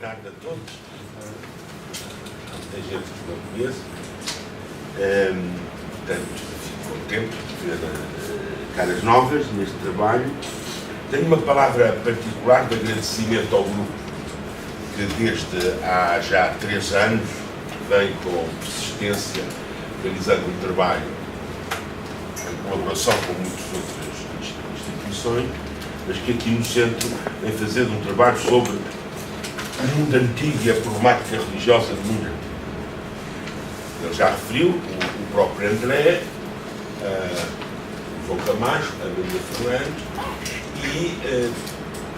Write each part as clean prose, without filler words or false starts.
tarde a todos. Tem gente que não conhece. Portanto, fico contente de ver caras novas neste trabalho. Tenho uma palavra particular de agradecimento ao grupo que desde há já 3 anos vem com persistência realizando um trabalho em colaboração com muitas outras instituições, mas que aqui no centro vem fazer um trabalho sobre o mundo antigo e a problemática religiosa do mundo antigo. Ele já referiu, o próprio André, o João Camacho, a Maria Fernandes, e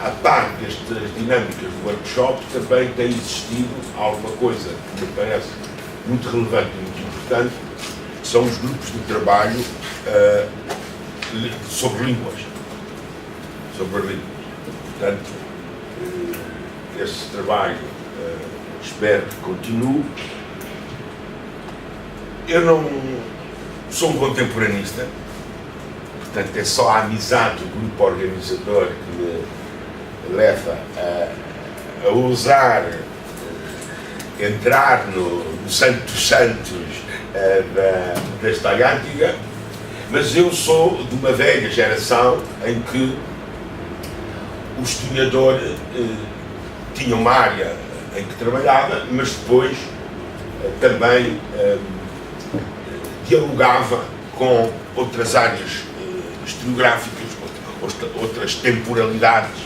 à par destas dinâmicas do workshop também tem existido alguma coisa que me parece muito relevante e muito importante, que são os grupos de trabalho sobre línguas. Sobre línguas. Portanto, esse trabalho espero que continue. Eu não sou um contemporanista, portanto é só a amizade do grupo organizador que me leva a ousar entrar no santo dos santos da história antiga, mas eu sou de uma velha geração em que o historiador tinha uma área em que trabalhava, mas depois também dialogava com outras áreas historiográficas, outras temporalidades,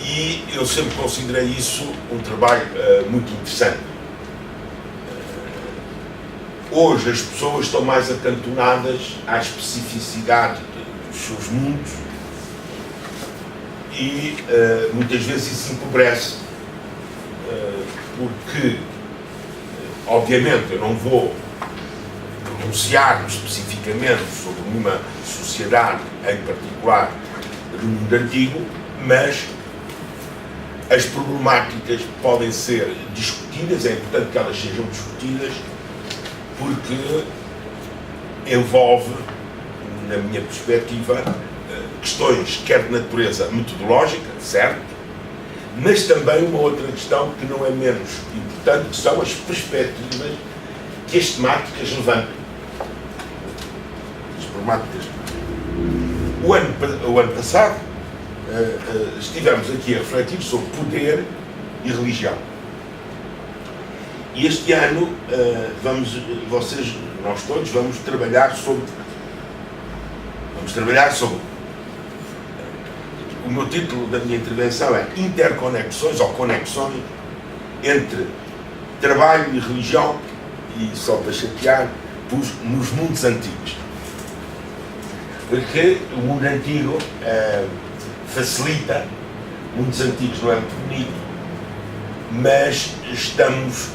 e eu sempre considerei isso um trabalho muito interessante. Hoje as pessoas estão mais acantonadas à especificidade dos seus mundos e muitas vezes isso empobrece, porque obviamente eu não vou pronunciar-me especificamente sobre uma sociedade em particular do mundo antigo, mas as problemáticas podem ser discutidas, é importante que elas sejam discutidas, porque envolve, na minha perspectiva, questões quer de natureza metodológica, certo? Mas também uma outra questão que não é menos importante, que são as perspectivas que as temáticas levantam. As problemáticas. O ano passado estivemos aqui a refletir sobre poder e religião. E este ano nós todos vamos trabalhar sobre o meu título da minha intervenção é interconexões ou conexões entre trabalho e religião, e só para chatear, nos mundos antigos. Porque o mundo antigo facilita, mundos antigos não é muito bonito, mas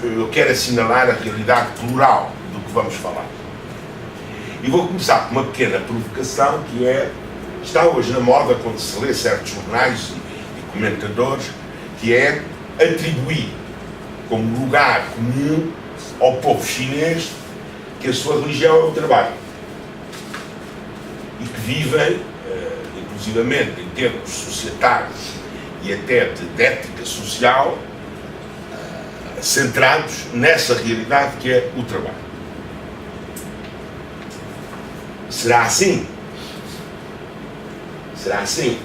eu quero assinalar a realidade plural do que vamos falar. E vou começar com uma pequena provocação que está hoje na moda quando se lê certos jornais e comentadores, que é atribuir como lugar comum ao povo chinês que a sua religião é o trabalho e que vivem, inclusivamente em termos societários e até de ética social, centrados nessa realidade que é o trabalho. Será assim? Será assim?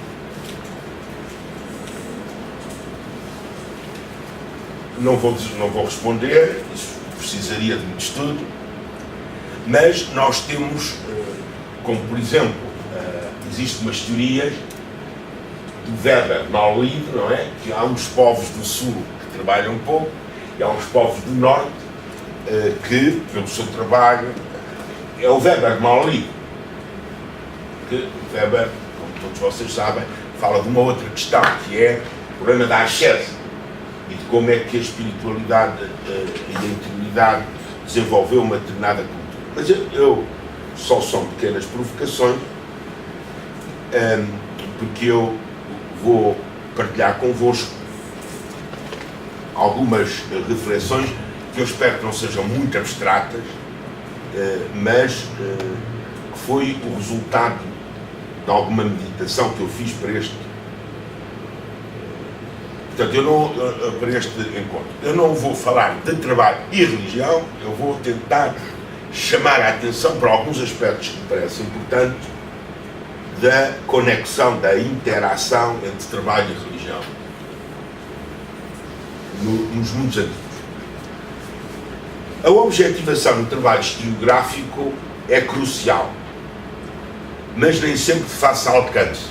Não vou responder, isso precisaria de muito estudo, mas nós temos, como por exemplo, existem umas teorias do Weber mal lido, não é? Que há uns povos do sul que trabalham pouco e há uns povos do norte que, pelo seu trabalho, é o Weber mal lido. Que o Weber, como todos vocês sabem, fala de uma outra questão, que é o problema da ascese e de como é que a espiritualidade e a interioridade desenvolveu uma determinada cultura. Mas eu só são pequenas provocações, porque eu vou partilhar convosco algumas reflexões que eu espero que não sejam muito abstratas, mas que foi o resultado de alguma meditação que eu fiz para este Portanto, para este encontro, eu não vou falar de trabalho e religião, eu vou tentar chamar a atenção para alguns aspectos que me parecem importantes da conexão, da interação entre trabalho e religião nos mundos antigos. A objetivação no trabalho historiográfico é crucial, mas nem sempre de fácil alcance.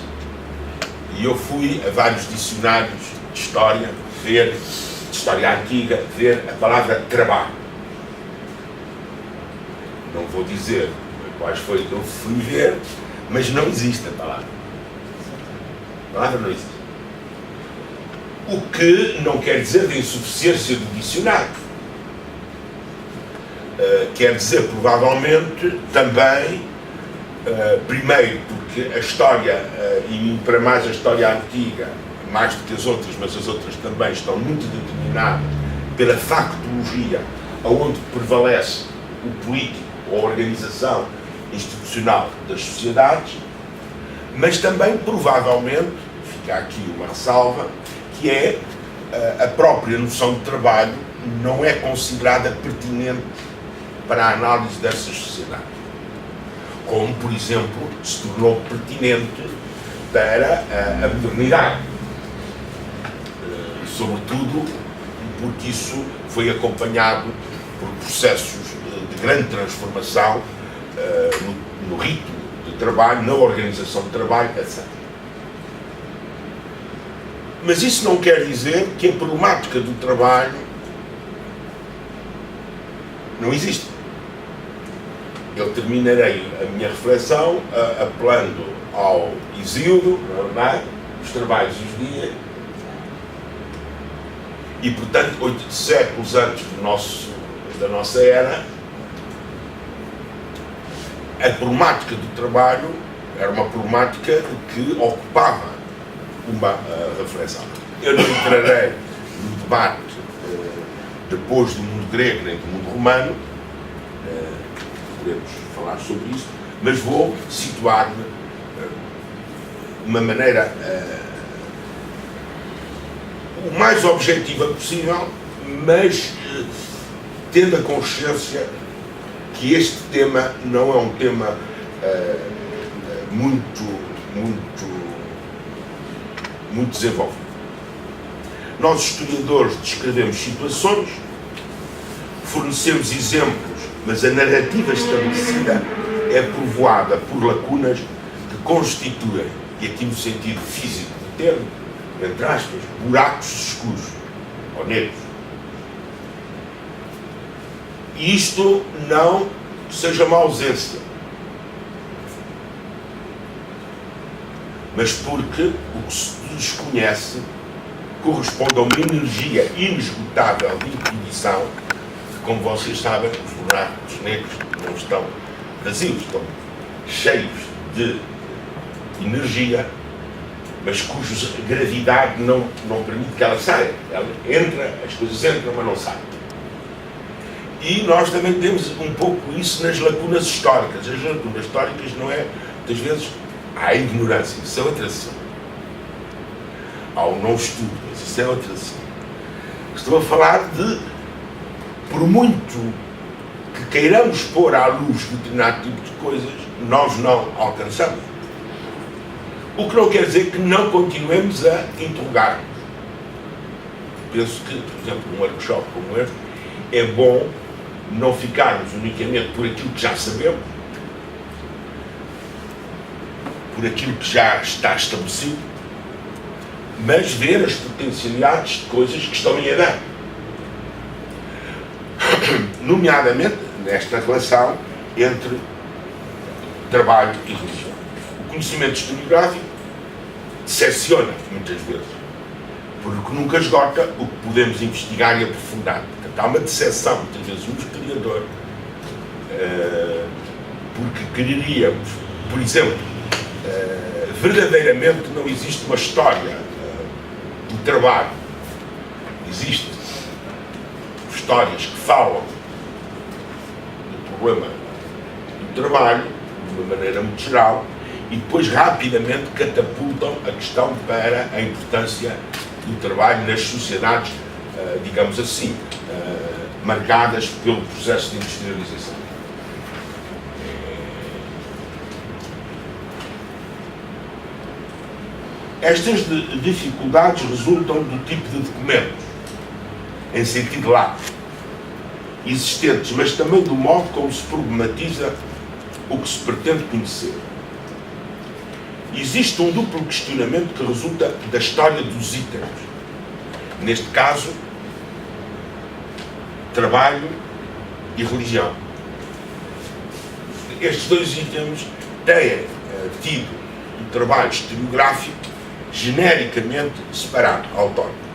E eu fui a vários dicionários de história, de história antiga, ver a palavra trabalho. Não vou dizer quais foi que eu fui ver, mas não existe a palavra. A palavra não existe. O que não quer dizer de insuficiência do dicionário. Quer dizer, provavelmente, também, primeiro, porque a história, e para mais a história antiga, mais do que as outras, mas as outras também estão muito determinadas pela factologia, onde prevalece o político, a organização institucional das sociedades, mas também, provavelmente, fica aqui uma ressalva, que é a própria noção de trabalho não é considerada pertinente para a análise dessas sociedades. Como, por exemplo, se tornou pertinente para a modernidade. Sobretudo porque isso foi acompanhado por processos de grande transformação no ritmo de trabalho, na organização de trabalho, etc. Mas isso não quer dizer que a problemática do trabalho não existe. Eu terminarei a minha reflexão apelando ao Hesíodo, não é? Os trabalhos e os dias, e portanto 8 séculos antes da nossa era, a problemática do trabalho era uma problemática que ocupava uma reflexão. Eu não entrarei no debate depois do mundo grego nem do mundo romano, podemos falar sobre isso, mas vou situar-me de uma maneira o mais objetiva possível, mas tendo a consciência que este tema não é um tema muito desenvolvido. Nós, historiadores, descrevemos situações, fornecemos exemplos, mas a narrativa estabelecida é povoada por lacunas que constituem, e aqui no sentido físico do termo, entre aspas, buracos escuros ou negros. E isto não seja uma ausência, mas porque o que se desconhece corresponde a uma energia inesgotável de intuição, que, como vocês sabem, os buracos negros não estão vazios, estão cheios de energia, mas cuja gravidade não permite que ela saia. Ela entra, as coisas entram, mas não saem. E nós também temos um pouco isso nas lacunas históricas. As lacunas históricas não é, muitas vezes, há ignorância, isso é outra ação. Há o não estudo, mas isso é outra ação. Estou a falar de, por muito que queiramos pôr à luz determinado tipo de coisas, nós não alcançamos. O que não quer dizer que não continuemos a interrogar. Penso que, por exemplo, num workshop como este, é bom não ficarmos unicamente por aquilo que já sabemos, por aquilo que já está estabelecido, mas ver as potencialidades de coisas que estão em aberto. Nomeadamente nesta relação entre trabalho e religião. O conhecimento historiográfico decepciona muitas vezes, porque nunca esgota o que podemos investigar e aprofundar. Portanto, há uma decepção, muitas vezes, no historiador, porque quereríamos, por exemplo, verdadeiramente não existe uma história do trabalho. Existem histórias que falam do problema do trabalho, de uma maneira muito geral, e depois rapidamente catapultam a questão para a importância do trabalho nas sociedades, digamos assim, marcadas pelo processo de industrialização. Estas dificuldades resultam do tipo de documentos, em sentido lato, existentes, mas também do modo como se problematiza o que se pretende conhecer. Existe um duplo questionamento que resulta da história dos itens. Neste caso, trabalho e religião. Estes dois itens têm tido o trabalho historiográfico genericamente separado, autónomo.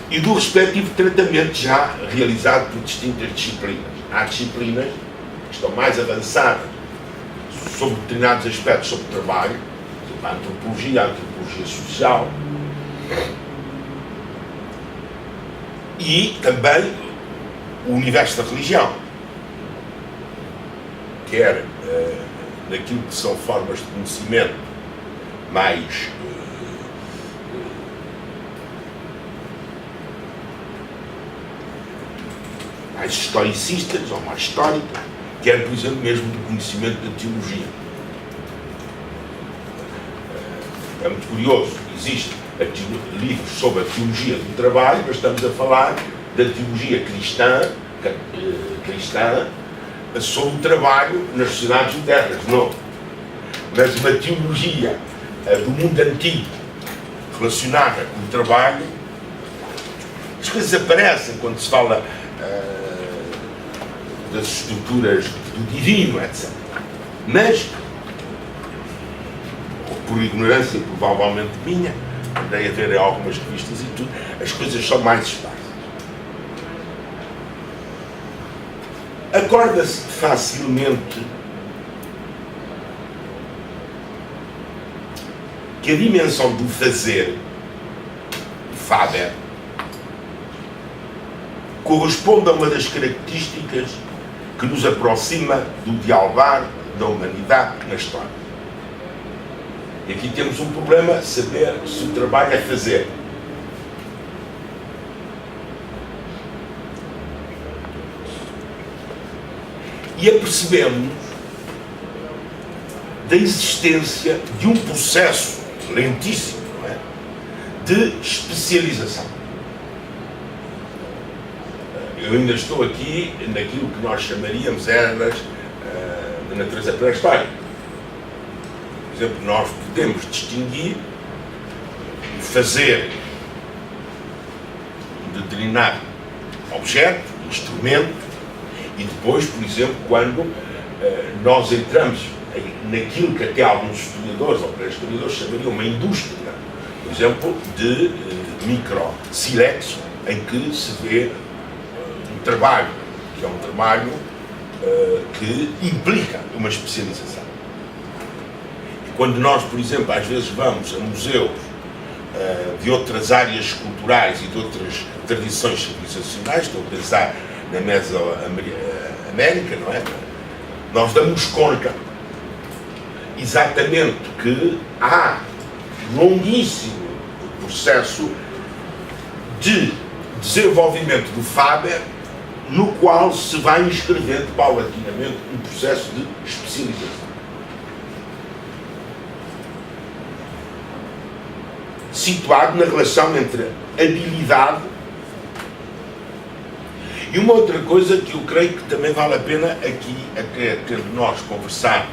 E do respectivo tratamento já realizado por distintas disciplinas. Há disciplinas que estão mais avançadas sobre determinados aspectos sobre o trabalho, a antropologia social, e também o universo da religião, quer naquilo que são formas de conhecimento mais historicistas ou mais históricas, quer, por exemplo, mesmo do conhecimento da teologia. É muito curioso, existem livros sobre a teologia do trabalho, mas estamos a falar da teologia cristã sobre o trabalho nas sociedades modernas, não. Mas uma teologia do mundo antigo relacionada com o trabalho, as coisas aparecem quando se fala das estruturas do divino, etc. Mas, por ignorância provavelmente minha, andei a ver algumas revistas e tudo, as coisas são mais esparsas. Acorda-se facilmente que a dimensão do fazer, o Faber, corresponde a uma das características que nos aproxima do dialogar da humanidade na história. E aqui temos um problema, saber se o trabalho é fazer. E apercebemos da existência de um processo lentíssimo, não é? De especialização. Eu ainda estou aqui naquilo que nós chamaríamos eras da natureza pré-histórica. Por exemplo, nós podemos distinguir o fazer um determinado objeto, instrumento, e depois, por exemplo, quando nós entramos naquilo que até alguns historiadores ou pré-historiadores chamariam uma indústria, por exemplo, de micro-silexo, em que se vê um trabalho, que é um trabalho que implica uma especialização. E quando nós, por exemplo, às vezes vamos a museus de outras áreas culturais e de outras tradições civilizacionais, estou a pensar na Mesoamérica, não é? Nós damos conta exatamente que há longuíssimo processo de desenvolvimento do Faber, no qual se vai inscrevendo paulatinamente um processo de especialização. Situado na relação entre habilidade e uma outra coisa que eu creio que também vale a pena aqui, tendo nós conversado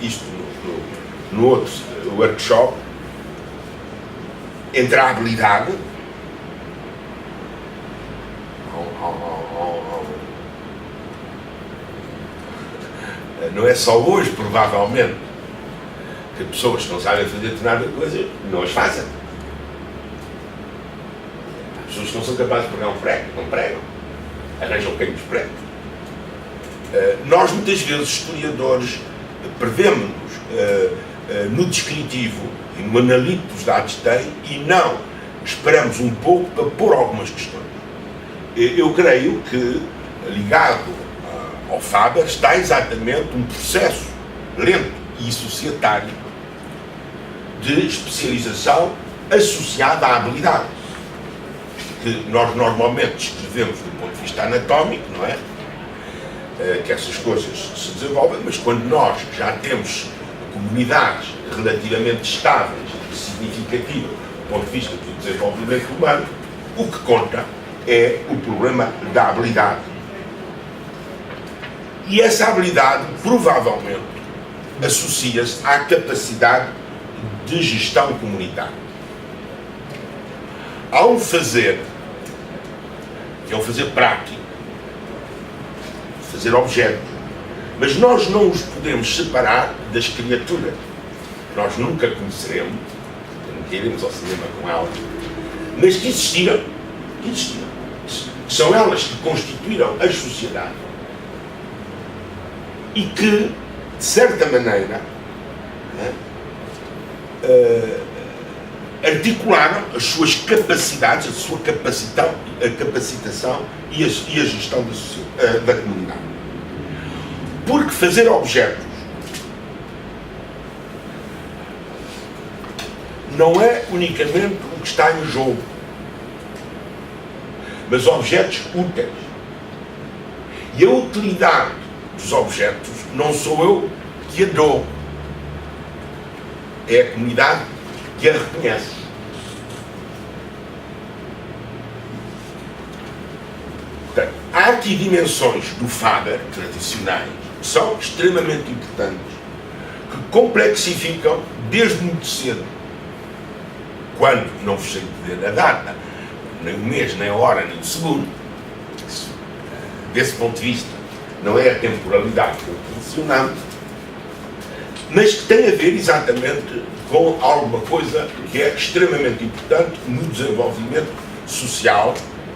isto no outro workshop, entre a habilidade não é só hoje, provavelmente, que pessoas que não sabem fazer determinada coisa não as fazem. As pessoas que não são capazes de pregar um prego, não pregam. Arranjam quem nos pregue. Nós, muitas vezes, historiadores, prevemos-nos no descritivo e no analito dos dados que tem e não esperamos um pouco para pôr algumas questões. Eu creio que, ligado ao Faber, está exatamente um processo lento e societário de especialização associada à habilidade, que nós normalmente escrevemos do ponto de vista anatómico, não é? Que essas coisas se desenvolvem, mas quando nós já temos comunidades relativamente estáveis e significativas do ponto de vista do desenvolvimento humano, o que conta é o problema da habilidade. E essa habilidade provavelmente associa-se à capacidade de gestão comunitária. Há um fazer, que é um fazer prático, fazer objetos, mas nós não os podemos separar das criaturas. Nós nunca conheceremos, nunca iremos ao cinema com elas, mas que existiram, são elas que constituíram as sociedades e que, de certa maneira, articularam as suas capacidades, a sua capacitação e a gestão da comunidade. Porque fazer objetos não é unicamente o que está em jogo, mas objetos úteis. E a utilidade dos objetos não sou eu que a dou, é a comunidade que a reconhece. Portanto, há aqui dimensões do Faber tradicionais que são extremamente importantes, que complexificam desde muito cedo. Quando não vos sei dizer a data, nem o mês, nem a hora, nem o segundo, desse ponto de vista, não é a temporalidade que eu funcionamos, mas que tem a ver exatamente com alguma coisa que é extremamente importante no desenvolvimento social,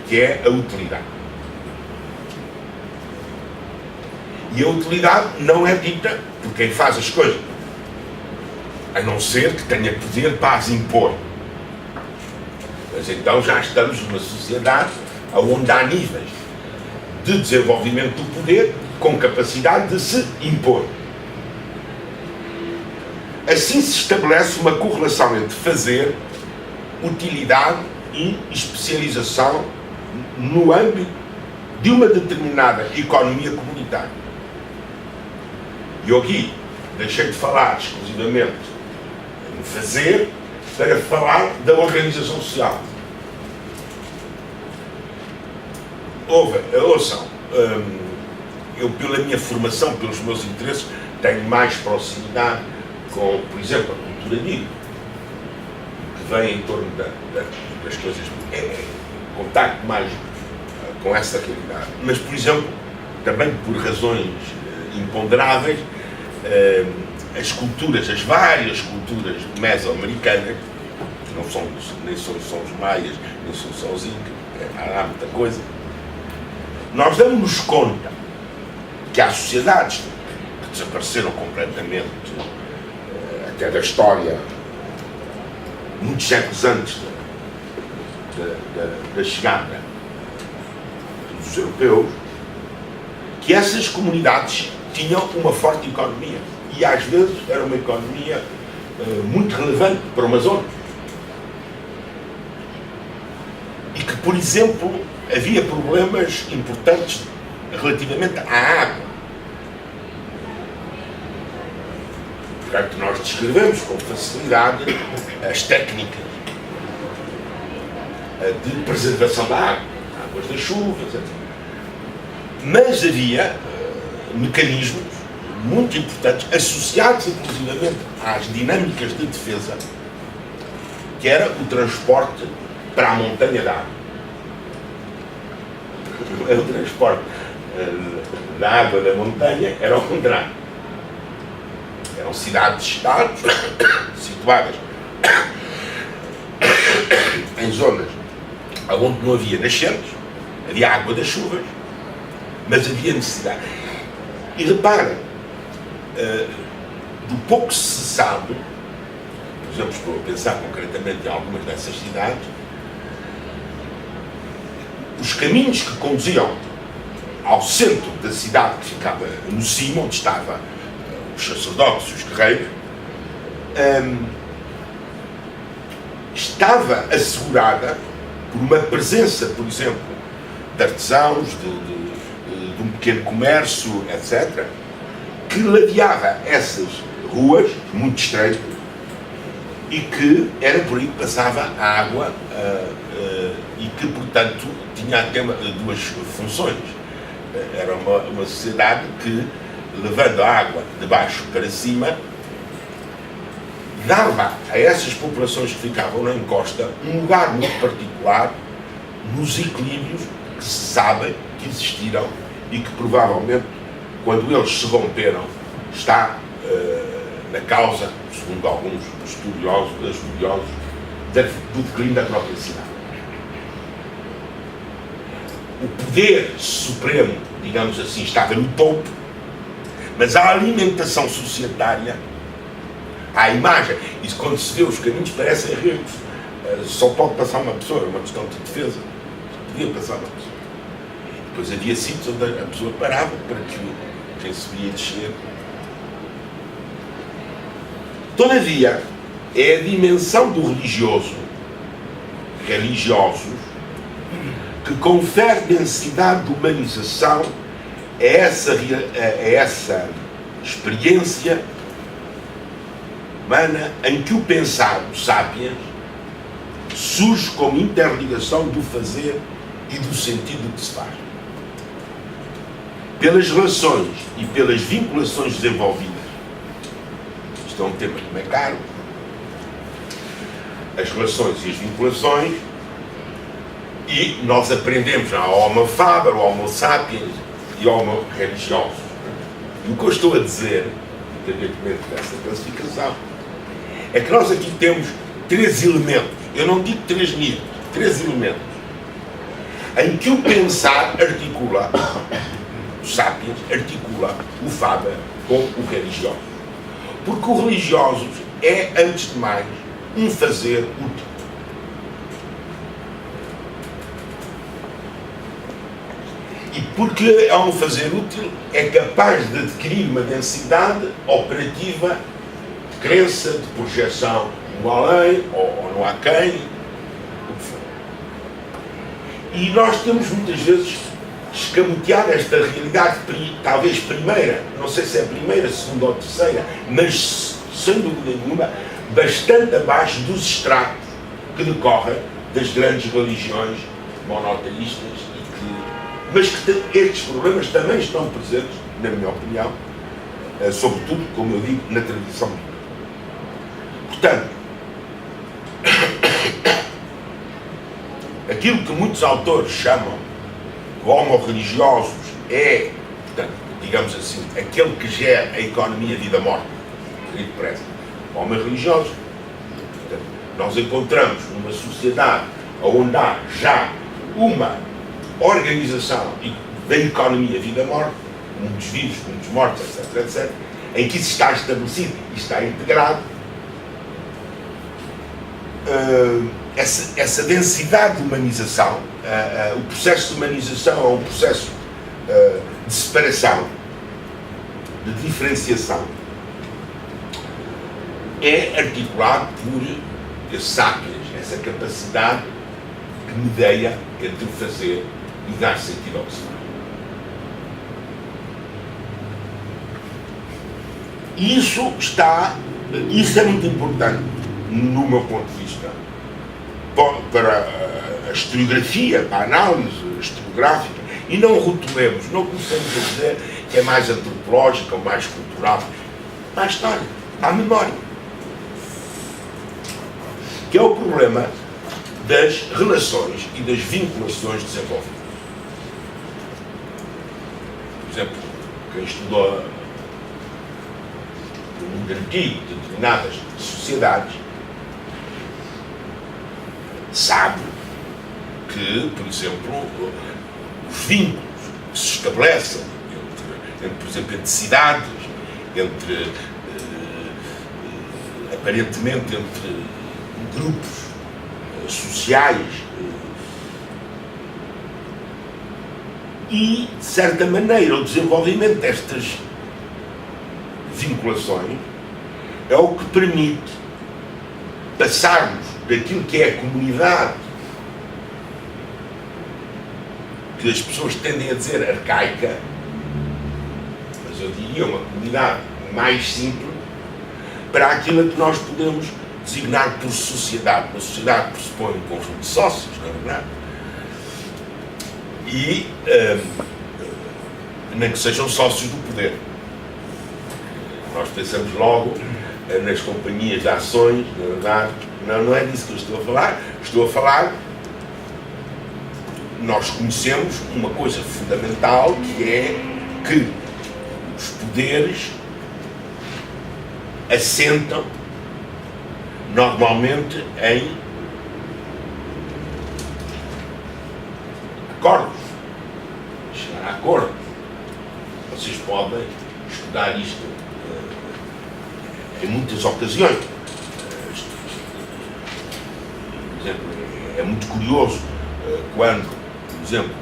que é a utilidade. E a utilidade não é dita por quem faz as coisas, a não ser que tenha poder para as impor. Mas então já estamos numa sociedade onde há níveis de desenvolvimento do poder com capacidade de se impor. Assim se estabelece uma correlação entre fazer, utilidade e especialização no âmbito de uma determinada economia comunitária. E eu aqui deixei de falar exclusivamente em fazer para falar da organização social. Ouçam, eu pela minha formação, pelos meus interesses, tenho mais proximidade com, por exemplo, a cultura negra, que vem em torno das coisas, contacto mais com essa realidade. Mas, por exemplo, também por razões imponderáveis, as culturas, as várias culturas mesoamericanas, que não são, nem são os maias, nem são só os incas, há muita coisa, nós damos-nos conta que há sociedades que desapareceram completamente, até da história, muitos séculos antes da chegada dos europeus, que essas comunidades tinham uma forte economia e às vezes era uma economia muito relevante para uma zona. E que, por exemplo, havia problemas importantes relativamente à água. Portanto, nós descrevemos com facilidade as técnicas de preservação da água, águas das chuvas, etc. Mas havia mecanismos muito importantes, associados inclusivamente às dinâmicas de defesa, que era o transporte para a montanha da água. O transporte da água da montanha era ao contrário. Eram cidades-estados situadas em zonas onde não havia nascentes, havia água das chuvas, mas havia necessidade. E reparem, do pouco que se sabe, por exemplo, estou a pensar concretamente em algumas dessas cidades, os caminhos que conduziam ao centro da cidade, que ficava no cimo, onde estavam os sacerdotes e os guerreiros, estava assegurada por uma presença, por exemplo, de artesãos, de um pequeno comércio, etc., que ladeava essas ruas muito estreitas e que era por aí que passava a água e que, portanto, tinha até duas funções. Era uma sociedade que, levando a água de baixo para cima, dava a essas populações que ficavam na encosta um lugar muito particular nos equilíbrios que se sabem que existiram e que provavelmente, quando eles se romperam, está na causa, segundo alguns estudiosos, do declínio da própria cidade. O poder supremo, digamos assim, estava no topo, mas a alimentação societária, a imagem, e quando se vê os caminhos parecem ricos, só pode passar uma pessoa, é uma questão de defesa, podia passar uma pessoa. Depois havia sítios onde a pessoa parava para que quem subia e descer. Todavia, é a dimensão do religiosos, que confere densidade de humanização a essa experiência humana em que o pensar, o sapiens, surge como interligação do fazer e do sentido que se faz. Pelas relações e pelas vinculações desenvolvidas. Isto é um tema que me é caro. As relações e as vinculações, e nós aprendemos a Homo faber, o Homo sapiens e Homo religiosos. E o que eu estou a dizer, independentemente dessa classificação, é que nós aqui temos três elementos, eu não digo três níveis, três elementos, em que o pensar articula, o sapiens articula o faber com o religioso. Porque o religioso é, antes de mais, um fazer útil. E porque é um fazer útil, é capaz de adquirir uma densidade operativa, de crença, de projeção no além, ou no aquém, o que for. E nós temos muitas vezes escamoteado esta realidade, talvez primeira, não sei se é a primeira, segunda ou terceira, mas sem dúvida nenhuma, bastante abaixo dos estratos que decorrem das grandes religiões monoteístas, mas que estes problemas também estão presentes, na minha opinião, sobretudo, como eu digo, na tradição bíblica. Portanto, aquilo que muitos autores chamam de homo religiosos é, portanto, digamos assim, aquele que gera a economia vida-morte, homo religiosos. Portanto, nós encontramos numa sociedade onde há já uma organização da economia vida-morte, muitos vivos, muitos mortos, etc., etc., em que isso está estabelecido e está integrado, essa densidade de humanização, o processo de humanização é um processo de separação, de diferenciação, é articulado por esse sapiens, essa capacidade que medeia entre o fazer e dar sentido ao que se faz. Isso é muito importante, no meu ponto de vista, para a historiografia, para a análise historiográfica, e não rotulemos, não começamos a dizer que é mais antropológica ou mais cultural, para a história, para a memória, que é o problema das relações e das vinculações desenvolvidas. Por exemplo, quem estudou no mundo antigo de determinadas sociedades sabe que, por exemplo, os vínculos que se estabelecem entre por exemplo, entre cidades, aparentemente entre grupos sociais, e, de certa maneira, o desenvolvimento destas vinculações é o que permite passarmos daquilo que é a comunidade, que as pessoas tendem a dizer arcaica, mas eu diria uma comunidade mais simples, para aquilo a que nós podemos designar por sociedade. Uma sociedade pressupõe um conjunto de sócios, não é verdade? E nem que sejam sócios do poder. Nós pensamos logo nas companhias de ações, na verdade. Não é disso que eu estou a falar. Estou a falar, nós conhecemos uma coisa fundamental, que é que os poderes assentam normalmente em acordos, chegar a acordos. Vocês podem estudar isto em muitas ocasiões. Por exemplo, é muito curioso quando, por exemplo,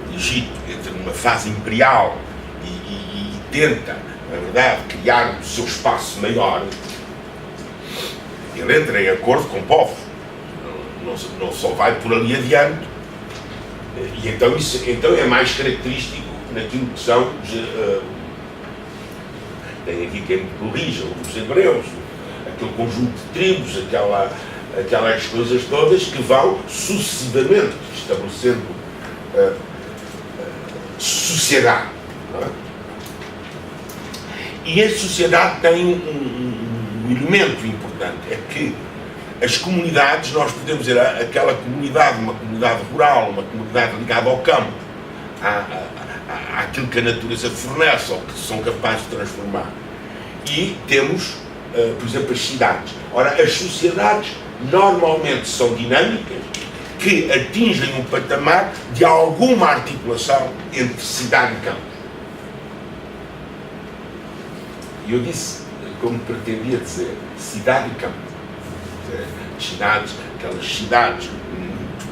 o Egito entra numa fase imperial e tenta, na verdade, criar o seu espaço maior. Ele entra em acordo com povos, não só vai por ali adiante, e então isso é mais característico naquilo que são, tem aqui quem me corrija, os hebreus, aquele conjunto de tribos, aquelas coisas todas que vão sucessivamente estabelecendo sociedade. Não é? E a sociedade tem um elemento importante, é que as comunidades, nós podemos dizer, aquela comunidade, uma comunidade rural, uma comunidade ligada ao campo, àquilo que a natureza fornece ou que são capazes de transformar. E temos, por exemplo, as cidades. Ora, as sociedades normalmente são dinâmicas, que atingem um patamar de alguma articulação entre cidade e campo. E eu disse, como pretendia dizer, cidade e campo. Cidades, aquelas cidades muito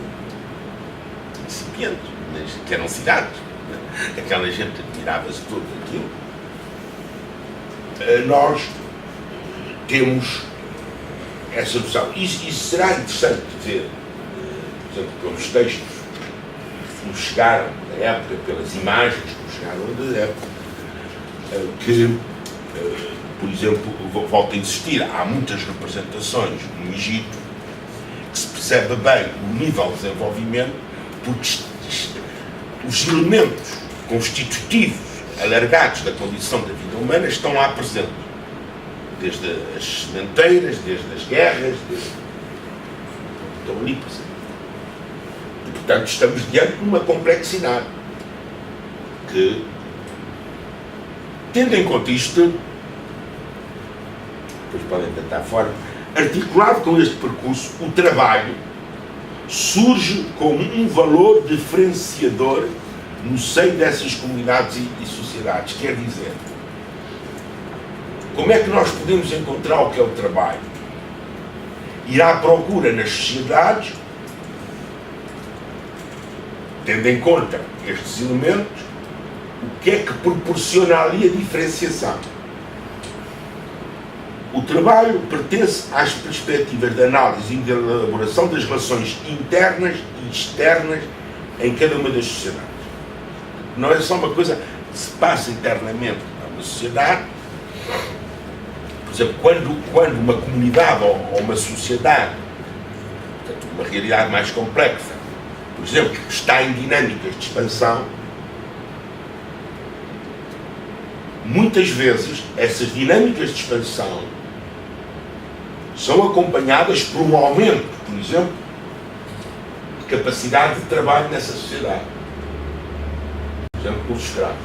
incipientes, mas que eram cidades. Aquela gente admirava-se de tudo aquilo. Nós temos essa noção. Isso será interessante ver, por exemplo, pelos textos que nos chegaram da época, pelas imagens que nos chegaram da época, que, por exemplo, volta a existir, há muitas representações no Egito que se percebe bem o nível de desenvolvimento, porque os elementos constitutivos alargados da condição da vida humana estão lá presentes, desde as sementeiras, desde as guerras, estão ali presentes. E, portanto, estamos diante de uma complexidade que, tendo em conta isto, depois podem tentar fora, articulado com este percurso, o trabalho surge como um valor diferenciador no seio dessas comunidades e sociedades. Quer dizer, como é que nós podemos encontrar o que é o trabalho? Ir à procura nas sociedades, tendo em conta estes elementos, o que é que proporciona ali a diferenciação? O trabalho pertence às perspectivas de análise e de elaboração das relações internas e externas em cada uma das sociedades. Não é só uma coisa que se passa internamente na sociedade. Por exemplo, quando uma comunidade ou uma sociedade, portanto, uma realidade mais complexa, por exemplo, está em dinâmicas de expansão, muitas vezes essas dinâmicas de expansão são acompanhadas por um aumento, por exemplo, de capacidade de trabalho nessa sociedade. Por exemplo, pelos escravos.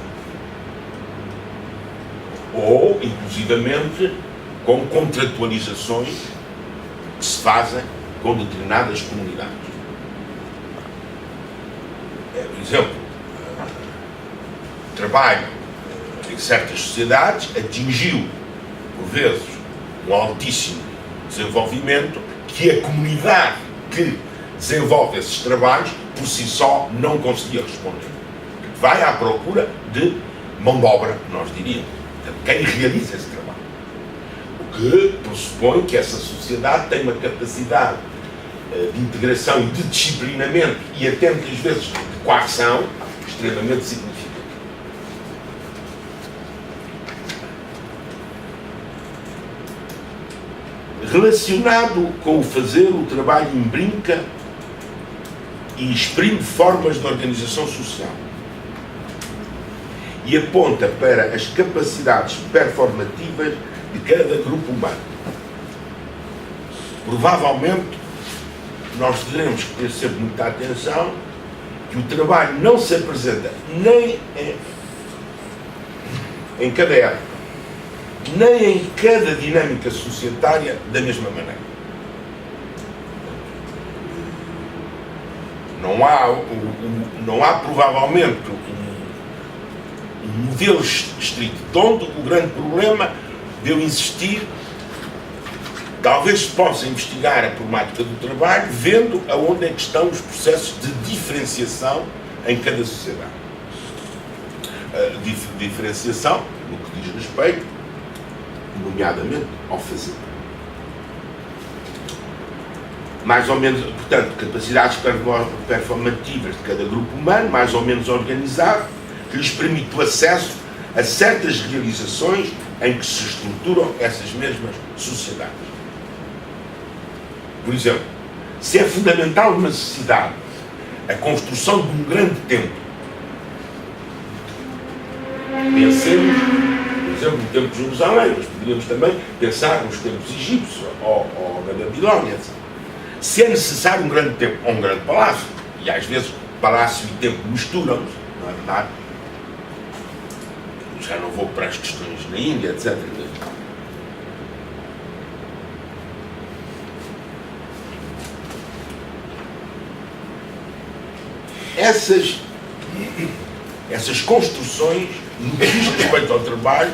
Ou, inclusivamente, com contratualizações que se fazem com determinadas comunidades. Por exemplo, o trabalho em certas sociedades atingiu, por vezes, um altíssimo desenvolvimento que a comunidade que desenvolve esses trabalhos por si só não conseguia responder. Vai à procura de mão de obra, nós diríamos. Portanto, quem realiza esse trabalho. O que pressupõe que essa sociedade tem uma capacidade de integração e de disciplinamento e até muitas vezes de coação extremamente significativa. Relacionado com o fazer, o trabalho imbrinca e exprime formas de organização social e aponta para as capacidades performativas de cada grupo humano. Provavelmente, nós teremos que ter sempre muita atenção que o trabalho não se apresenta nem em cada época, nem em cada dinâmica societária da mesma maneira. Não há provavelmente um modelo estrito, onde o grande problema de eu insistir, talvez se possa investigar a problemática do trabalho, vendo aonde é que estão os processos de diferenciação em cada sociedade. Diferenciação no que diz respeito, nomeadamente, ao fazer. Mais ou menos, portanto, capacidades performativas de cada grupo humano, mais ou menos organizado, que lhes permite o acesso a certas realizações em que se estruturam essas mesmas sociedades. Por exemplo, se é fundamental numa sociedade a construção de um grande templo, pensemos, por exemplo, no templo de Jerusalém, mas poderíamos também pensar nos templos egípcios ou na Babilónia. Se é necessário um grande templo ou um grande palácio, e às vezes palácio e templo misturam-se, não é verdade? Já não vou para as questões na Índia, etc. Essas construções, no que diz respeito ao trabalho,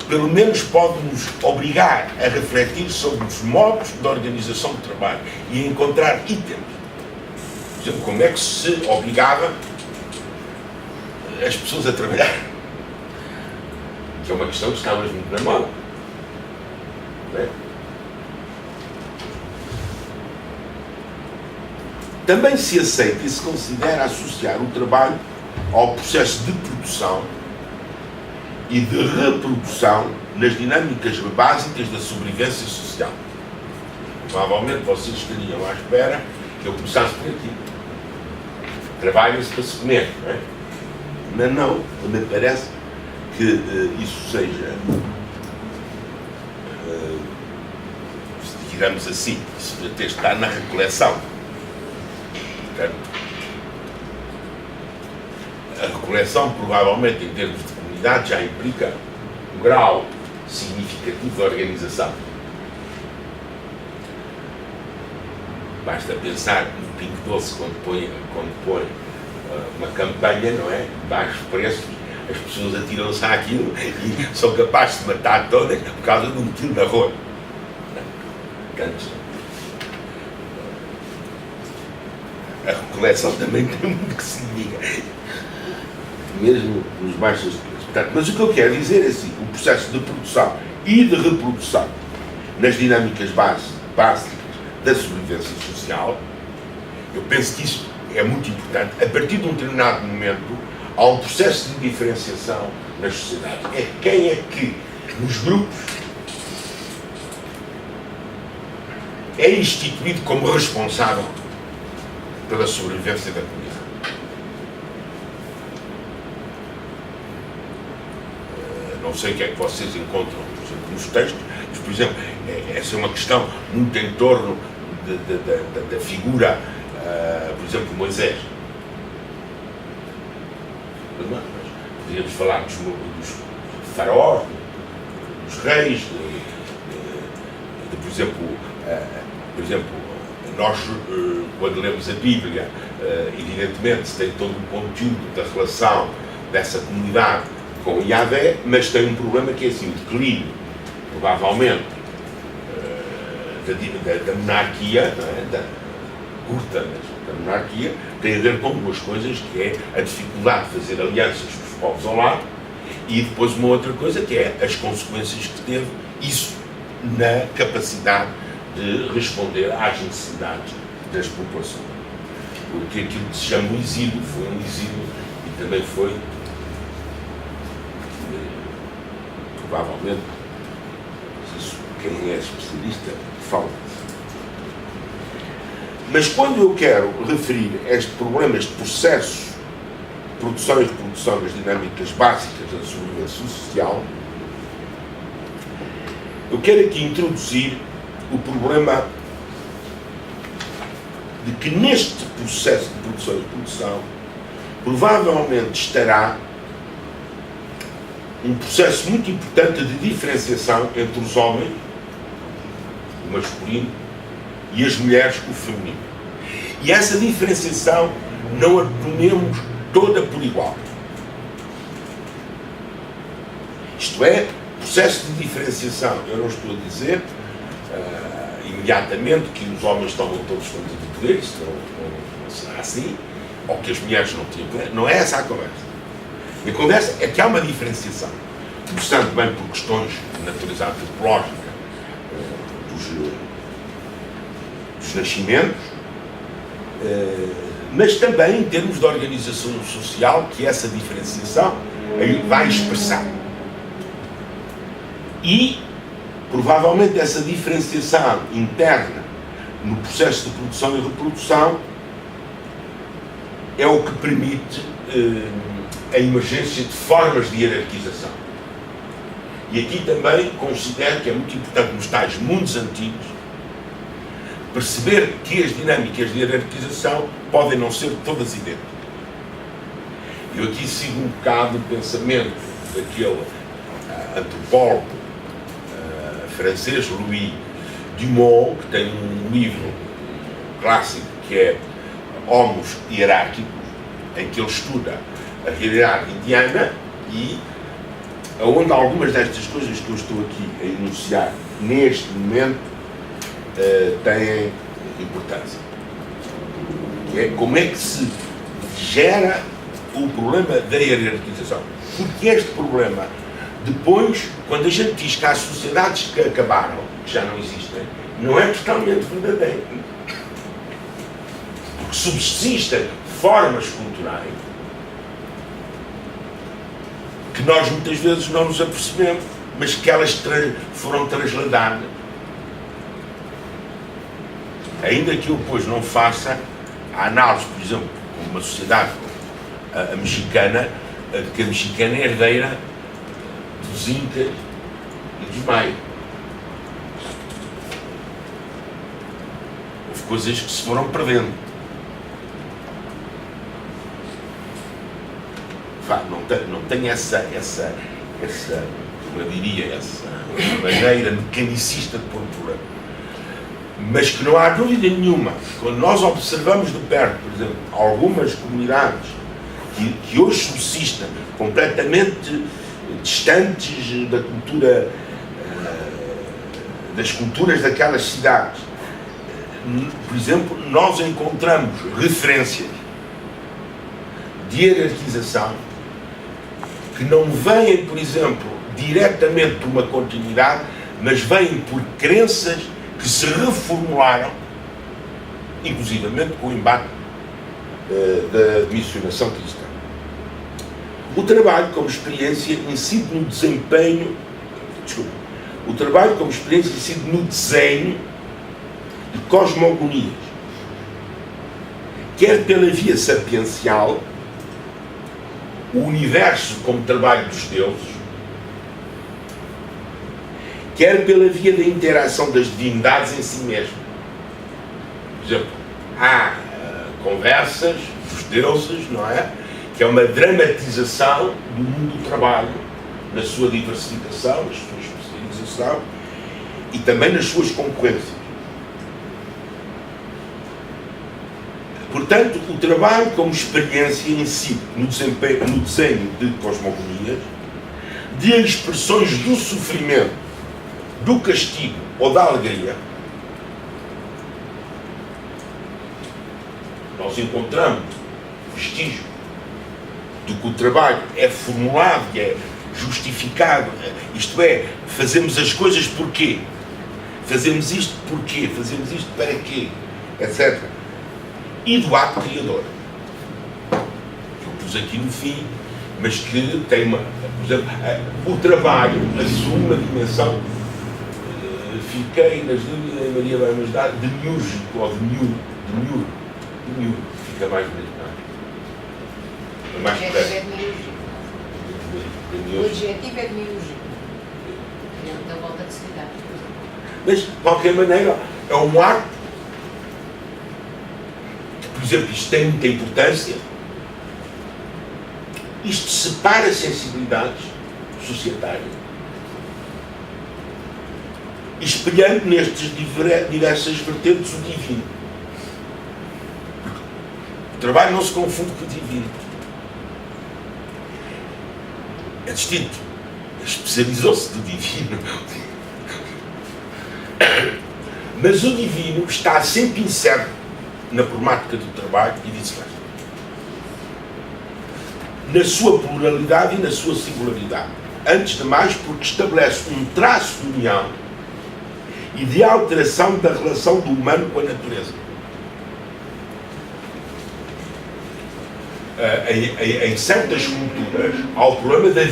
pelo menos podem-nos obrigar a refletir sobre os modos de organização do trabalho e a encontrar itens. Por exemplo, como é que se obrigava as pessoas a trabalhar? Que é uma questão que está mesmo na moda. Não é? Também se aceita e se considera associar o trabalho ao processo de produção e de reprodução nas dinâmicas básicas da sobrevivência social. Provavelmente vocês estariam à espera que eu começasse por aqui. Trabalha-se para se comer, não é? Mas não, me parece que isso seja, digamos assim, isso até está na recoleção. Portanto, a recoleção, provavelmente, em termos de comunidade, já implica um grau significativo de organização. Basta pensar no Pingo Doce quando põe uma campanha, não é? Baixos preços, as pessoas atiram-se àquilo e são capazes de matar todas por causa de um tiro na rua. A recoleção também tem muito que se diga, mesmo nos baixos preços. Portanto, mas o que eu quero dizer é assim, o processo de produção e de reprodução nas dinâmicas básicas da sobrevivência social, eu penso que isso é muito importante. A partir de um determinado momento, há um processo de diferenciação nas sociedades. É quem é que, nos grupos, é instituído como responsável pela sobrevivência da comunidade. Não sei o que é que vocês encontram, por exemplo, nos textos, mas, por exemplo, essa é uma questão muito em torno da figura, por exemplo, Moisés. Mas poderíamos falar dos faraós, dos reis, por exemplo, nós, quando lemos a Bíblia, evidentemente se tem todo o conteúdo da relação dessa comunidade com Yahvé, mas tem um problema que é assim, o declínio, provavelmente, da monarquia, não é? Curta, mas da monarquia, tem a ver com duas coisas, que é a dificuldade de fazer alianças com os povos ao lado, e depois uma outra coisa, que é as consequências que teve isso na capacidade de responder às necessidades das populações. Porque aquilo que se chama o exílio foi um exílio e também foi, provavelmente, quem é especialista fala disso. Mas quando eu quero referir este problema, este processo de produção e reprodução das dinâmicas básicas da sobrevivência social, eu quero aqui introduzir o problema de que neste processo de produção e reprodução provavelmente estará um processo muito importante de diferenciação entre os homens, o masculino, e as mulheres, o feminino. E essa diferenciação não a tomemos toda por igual. Isto é, processo de diferenciação, eu não estou a dizer imediatamente que os homens tomam todos conta do poder, isso não será assim, ou que as mulheres não tinham poder. Não é essa a conversa. A conversa é que há uma diferenciação, começando bem por questões de natureza antropológica dos nascimentos, mas também em termos de organização social, que essa diferenciação vai expressar. E, provavelmente, essa diferenciação interna no processo de produção e reprodução é o que permite a emergência de formas de hierarquização. E aqui também considero que é muito importante, nos tais mundos antigos, perceber que as dinâmicas de hierarquização podem não ser todas idênticas. Eu aqui sigo um bocado o pensamento daquele antropólogo francês, Louis Dumont, que tem um livro clássico que é Homos Hierárquicos, em que ele estuda a realidade indiana e onde algumas destas coisas que eu estou aqui a enunciar neste momento têm importância. Como é que se gera o problema da hierarquização? Porque este problema, depois, quando a gente diz que há sociedades que acabaram, que já não existem, não é totalmente verdadeiro. Porque subsistem formas culturais que nós muitas vezes não nos apercebemos, mas que elas foram trasladadas. Ainda que eu depois não faça a análise, por exemplo, como uma sociedade como a mexicana, de que a mexicana é herdeira dos incas e dos maias. Houve coisas que se foram perdendo. Não tenho essa, como eu diria, essa maneira mecanicista de pôr o problema. Mas que não há dúvida nenhuma, quando nós observamos de perto, por exemplo, algumas comunidades que hoje subsistem completamente distantes da cultura, das culturas daquelas cidades, por exemplo, nós encontramos referências de hierarquização que não vêm, por exemplo, diretamente de uma continuidade, mas vêm por crenças que se reformularam, inclusivamente com o embate da missionação cristã. O trabalho como experiência incide no desempenho, o trabalho como experiência incide no desenho de cosmogonias, quer pela via sapiencial, o universo como trabalho dos deuses, quer pela via da interação das divindades em si mesmas. Por exemplo, há conversas dos deuses, não é? Que é uma dramatização do mundo do trabalho, na sua diversificação, na sua especialização e também nas suas concorrências. Portanto, o trabalho como experiência em si, no desenho de cosmogonias, de expressões do sofrimento, do castigo ou da alegria, nós encontramos vestígio de que o trabalho é formulado, justificado, isto é, fazemos as coisas porquê? Fazemos isto porquê? Fazemos isto para quê? Etc. E do ato criador. Que eu pus aqui no fim, mas que tem uma... Por exemplo, o trabalho assume uma dimensão, fiquei nas dúvidas, a Maria vai-nos dar, demiúrgico ou demiúrgico. Fica mais bonito, não é? É mais correto. O adjetivo é demiúrgico. Da volta de se lidar. Mas, de qualquer maneira, é um arte que, por exemplo, isto tem muita importância. Isto separa sensibilidades societárias, espelhando nestas diversas vertentes o divino. O trabalho não se confunde com o divino. É distinto. Especializou-se do divino. Mas o divino está sempre incerto na problemática do trabalho e vice-versa. Na sua pluralidade e na sua singularidade. Antes de mais, porque estabelece um traço de união e de alteração da relação do humano com a natureza. Em certas culturas há o problema da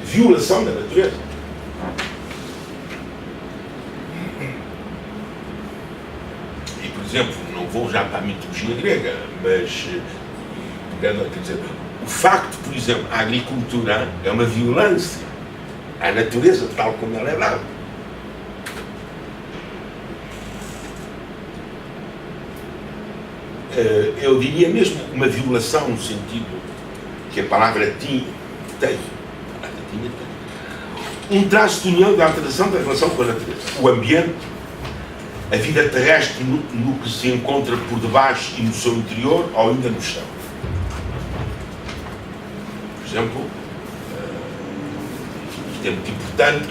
violação da natureza. E, por exemplo, não vou já para a mitologia grega, mas quer dizer, o facto, por exemplo, a agricultura é uma violência à natureza tal como ela é dada. Eu diria mesmo uma violação no sentido que a palavra tem. Um traço de união da alteração da relação com a natureza. O ambiente, a vida terrestre no que se encontra por debaixo e no seu interior ou ainda no chão. Por exemplo, isto é muito importante,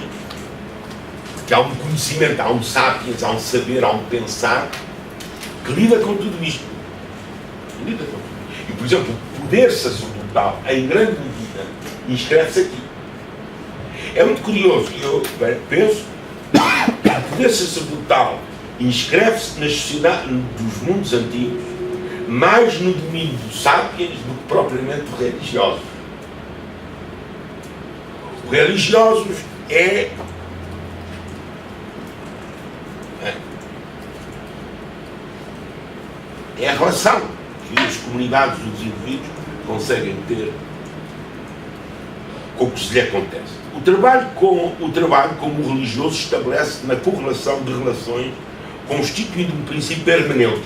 porque há um conhecimento, há um sapiens, há um saber, há um pensar que lida com tudo isto. E, por exemplo, o poder sacerdotal, em grande medida, inscreve-se aqui. É muito curioso, eu penso que o poder sacerdotal inscreve-se nas sociedades dos mundos antigos mais no domínio dos sapiens do que propriamente do religioso. Os religiosos é a relação que as comunidades e os indivíduos conseguem ter com o que se lhe acontece. O trabalho como o religioso estabelece na correlação de relações constituindo um princípio hermenêutico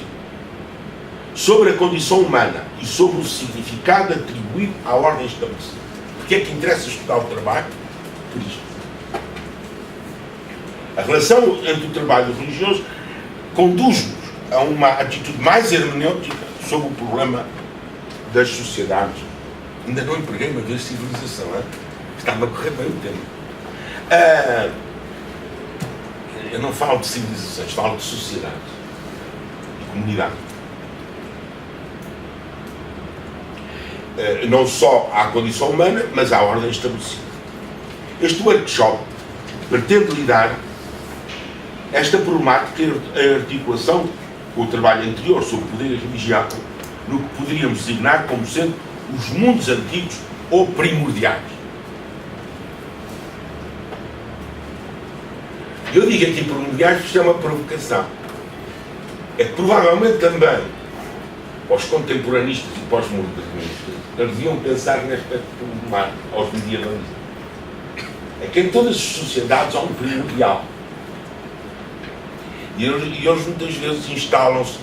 sobre a condição humana e sobre o significado atribuído à ordem estabelecida. Porque é que interessa estudar o trabalho? Por isto. A relação entre o trabalho e o religioso conduz-nos a uma atitude mais hermenêutica sobre o problema das sociedades. Ainda não empreguei uma vez civilização, hein? Estava a correr bem o tempo. Eu não falo de civilizações, falo de sociedades, de comunidade. Não só à condição humana, mas à ordem estabelecida. Este workshop pretende lidar esta problemática em articulação com o trabalho anterior sobre o poder e a religião, no que poderíamos designar como sendo os mundos antigos ou primordiais. Eu digo aqui primordiais porque isto é uma provocação. É que provavelmente também os contemporanistas e pós-modernistas deviam pensar neste aspecto problemático aos medievalistas. É que em todas as sociedades há um primordial. E eles muitas vezes instalam-se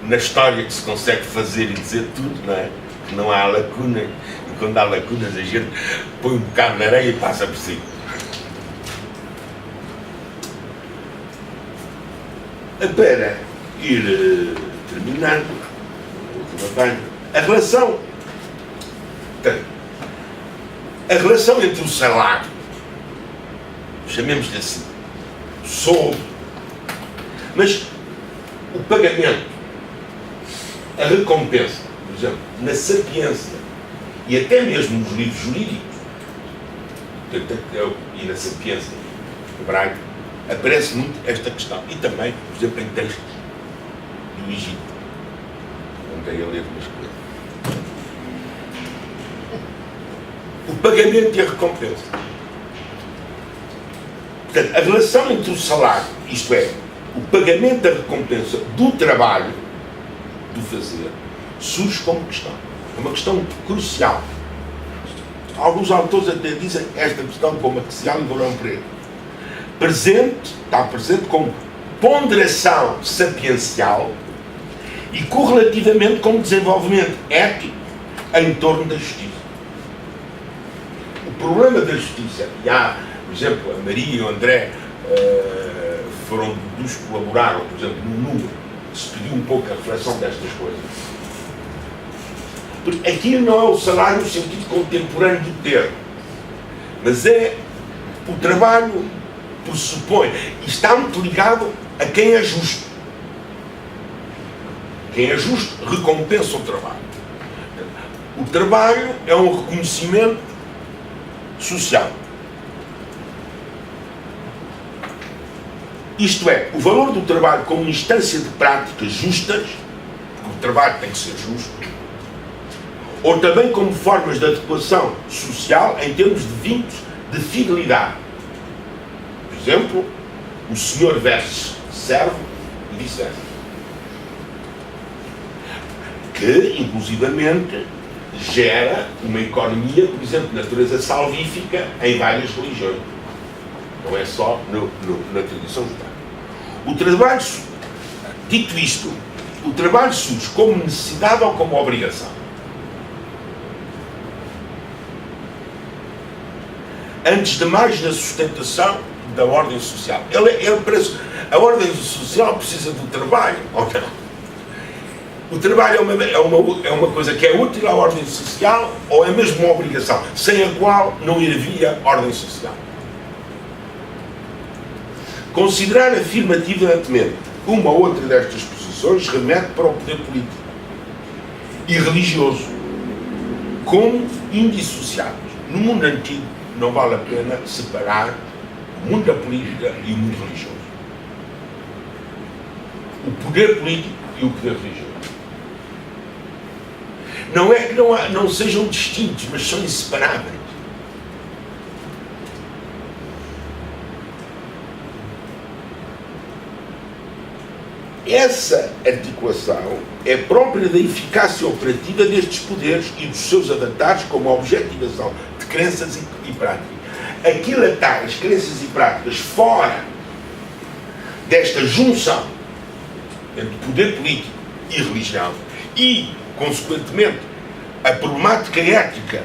na história que se consegue fazer e dizer tudo, não é? Que não há lacuna, e quando há lacunas a gente põe um bocado na areia e passa por cima. Para ir terminando, a relação entre o salário, chamemos-lhe assim, soldo, mas o pagamento, a recompensa, por exemplo, na sapiência e até mesmo nos livros jurídicos, Pentateuco e na Sapiência hebraica, aparece muito esta questão. E também, por exemplo, em textos do Egito. Andei a ler umas coisas. O pagamento e a recompensa. Portanto, a relação entre o salário, isto é, o pagamento da recompensa do trabalho, do fazer, surge como questão. É uma questão crucial. Alguns autores até dizem esta questão como axial e valor emprego. Está presente como ponderação sapiencial e correlativamente como desenvolvimento ético em torno da justiça. O problema da justiça, e há, por exemplo, a Maria e o André foram dos que colaboraram, por exemplo, no número, se pediu um pouco a reflexão destas coisas. Porque aqui não é o salário no sentido contemporâneo do termo, mas é o trabalho pressupõe, e está muito ligado a quem é justo. Quem é justo recompensa o trabalho. O trabalho é um reconhecimento social. Isto é, o valor do trabalho como instância de práticas justas, porque o trabalho tem que ser justo, ou também como formas de adequação social em termos de vínculos de fidelidade. Por exemplo, o senhor versus servo e vice-versa. Que, inclusivamente, gera uma economia, por exemplo, de natureza salvífica em várias religiões. Não é só na tradição judaica. O trabalho, dito isto, o trabalho surge como necessidade ou como obrigação? Antes de mais, na sustentação da ordem social. A ordem social precisa do trabalho, ou não? O trabalho é uma coisa que é útil à ordem social ou é mesmo uma obrigação, sem a qual não havia ordem social? Considerar afirmativamente uma ou outra destas posições remete para o poder político e religioso como indissociáveis. No mundo antigo não vale a pena separar o mundo da política e o mundo religioso. O poder político e o poder religioso. Não é que não sejam distintos, mas são inseparáveis. Essa articulação é própria da eficácia operativa destes poderes e dos seus adaptados como objetivação de crenças e práticas. Aquilatar as crenças e práticas fora desta junção entre poder político e religião e, consequentemente, a problemática ética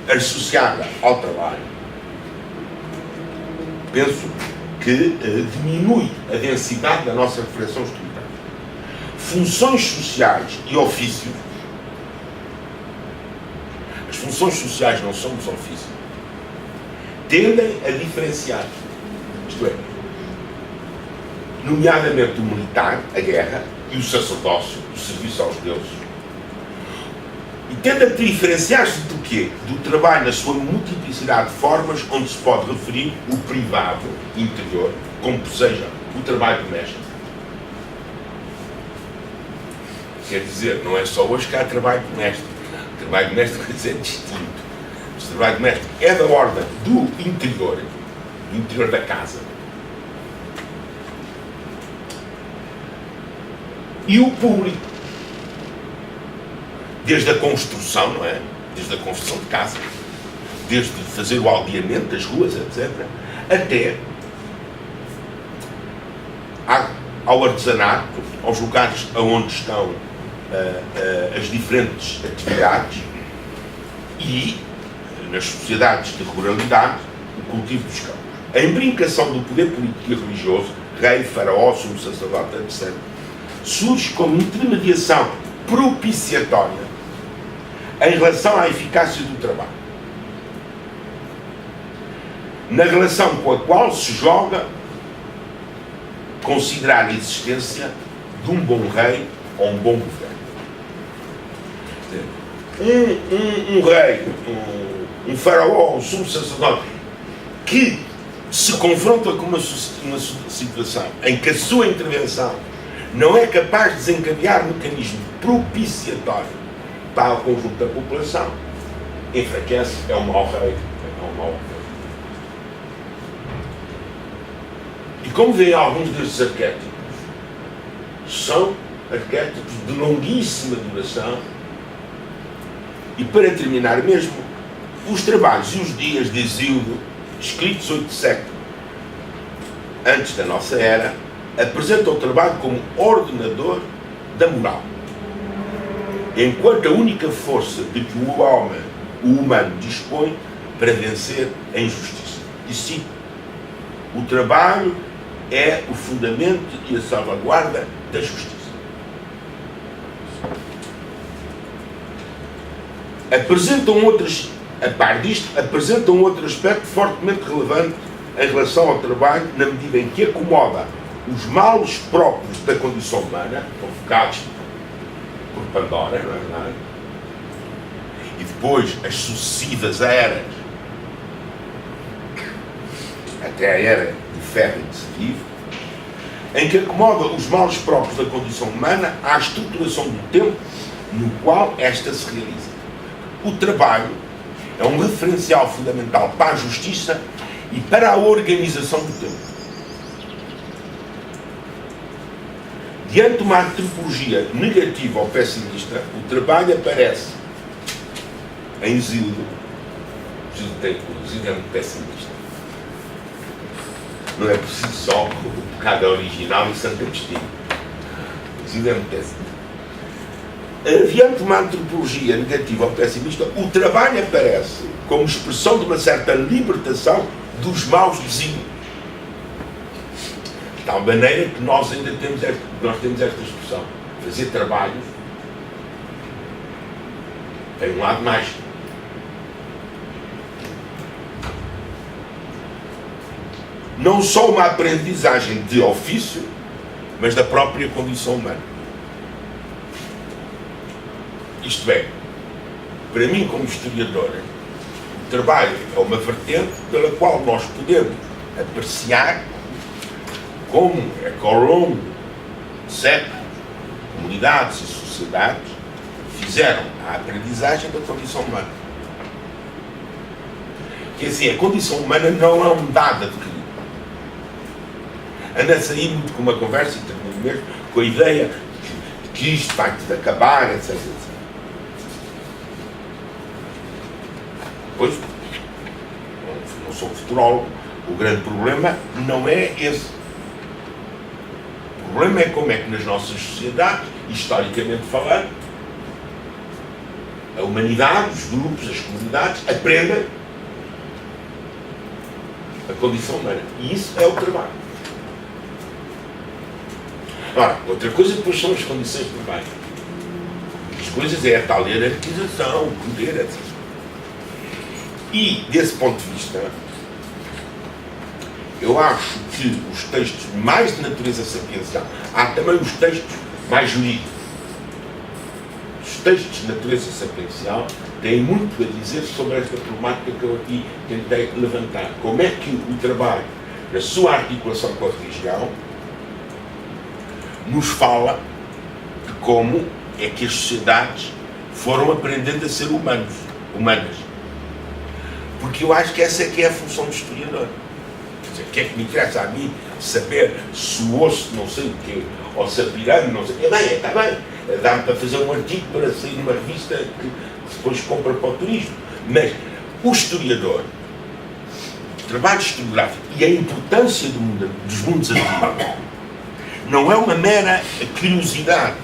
associada ao trabalho, penso que diminui a densidade da nossa reflexão estrutural. Funções sociais e ofícios. As funções sociais não são os ofícios. Tendem a diferenciar. Isto é, nomeadamente o militar, a guerra, e o sacerdócio, o serviço aos deuses. E tende a diferenciar-se do quê? Do trabalho na sua multiplicidade de formas, onde se pode referir o privado interior, como seja o trabalho doméstico. Quer dizer, não é só hoje que há trabalho doméstico. O trabalho doméstico quer dizer distinto. O trabalho doméstico é da ordem do interior da casa. E o público. Desde a construção, não é? Desde a construção de casa, desde fazer o aldeamento das ruas, etc., até ao artesanato, aos lugares onde estão as diferentes atividades e, nas sociedades de ruralidade, o cultivo dos campos. A imbricação do poder político e religioso, rei, faraó, sumo sacerdote, etc., surge como intermediação propiciatória em relação à eficácia do trabalho, na relação com a qual se joga considerar a existência de um bom rei ou um bom governo. Um rei, um faraó, um sumo sacerdote, que se confronta com uma situação em que a sua intervenção não é capaz de desencadear mecanismo propiciatório para o conjunto da população, enfraquece, é um mau rei, é um mau rei. E como vê, alguns destes arquétipos são arquétipos de longuíssima duração. E para terminar mesmo, os trabalhos e os dias de Hesíodo, escritos 8 séculos antes da nossa era, apresentam o trabalho como ordenador da moral, enquanto a única força de que o homem, o humano, dispõe para vencer a injustiça. E sim, o trabalho é o fundamento e a salvaguarda da justiça. A par disto, apresentam outro aspecto fortemente relevante em relação ao trabalho, na medida em que acomoda os males próprios da condição humana, provocados por Pandora, não é verdade? E depois as sucessivas eras, até a era do ferro decisivo, em que acomoda os males próprios da condição humana à estruturação do tempo no qual esta se realiza. O trabalho é um referencial fundamental para a justiça e para a organização do tempo. Diante de uma antropologia negativa ou pessimista, o trabalho aparece em Hesíodo. Hesíodo é muito pessimista. Não é preciso só o pecado original e Santo Agostinho. Hesíodo é muito pessimista. Diante de uma antropologia negativa ou pessimista, o trabalho aparece como expressão de uma certa libertação dos maus desígnios. De tal maneira que nós ainda temos esta expressão. Fazer trabalhos tem um lado mágico. Não só uma aprendizagem de ofício, mas da própria condição humana. Isto é, para mim como historiador, o trabalho é uma vertente pela qual nós podemos apreciar como é que ao longo de séculos, comunidades e sociedades fizeram a aprendizagem da condição humana. Quer dizer, a condição humana não é um dado adquirido. Anda a sair muito com uma conversa, e termino mesmo, com a ideia de que isto vai acabar, etc. Pois, não sou futurólogo, o grande problema não é esse. O problema é como é que nas nossas sociedades, historicamente falando, a humanidade, os grupos, as comunidades, aprendem a condição humana. E isso é o trabalho. Ora, outra coisa depois são as condições de trabalho. As coisas é a tal hierarquização, o poder, etc. E, desse ponto de vista, eu acho que os textos mais de natureza sapiencial, há também os textos mais jurídicos. Os textos de natureza sapiencial têm muito a dizer sobre esta problemática que eu aqui tentei levantar. Como é que o trabalho, na sua articulação com a religião, nos fala de como é que as sociedades foram aprendendo a ser humanas. Porque eu acho que essa é que é a função do historiador. Quer dizer, o que é que me interessa a mim saber se o osso não sei o quê, ou se a pirâmide não sei o quê? Está bem. Dá-me para fazer um artigo para sair numa revista que depois compra para o turismo. Mas o historiador, o trabalho historiográfico e a importância dos mundos antigos não é uma mera curiosidade.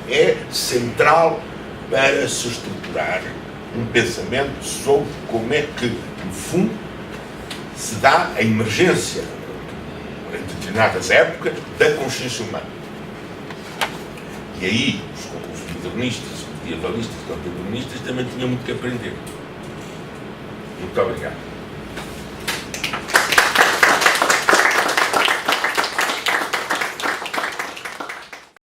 É central para se estruturar um pensamento sobre como é que, no fundo, se dá a emergência, em determinadas épocas, da consciência humana. E aí, os modernistas, os medievalistas, os contemporanistas também tinham muito que aprender. Muito obrigado.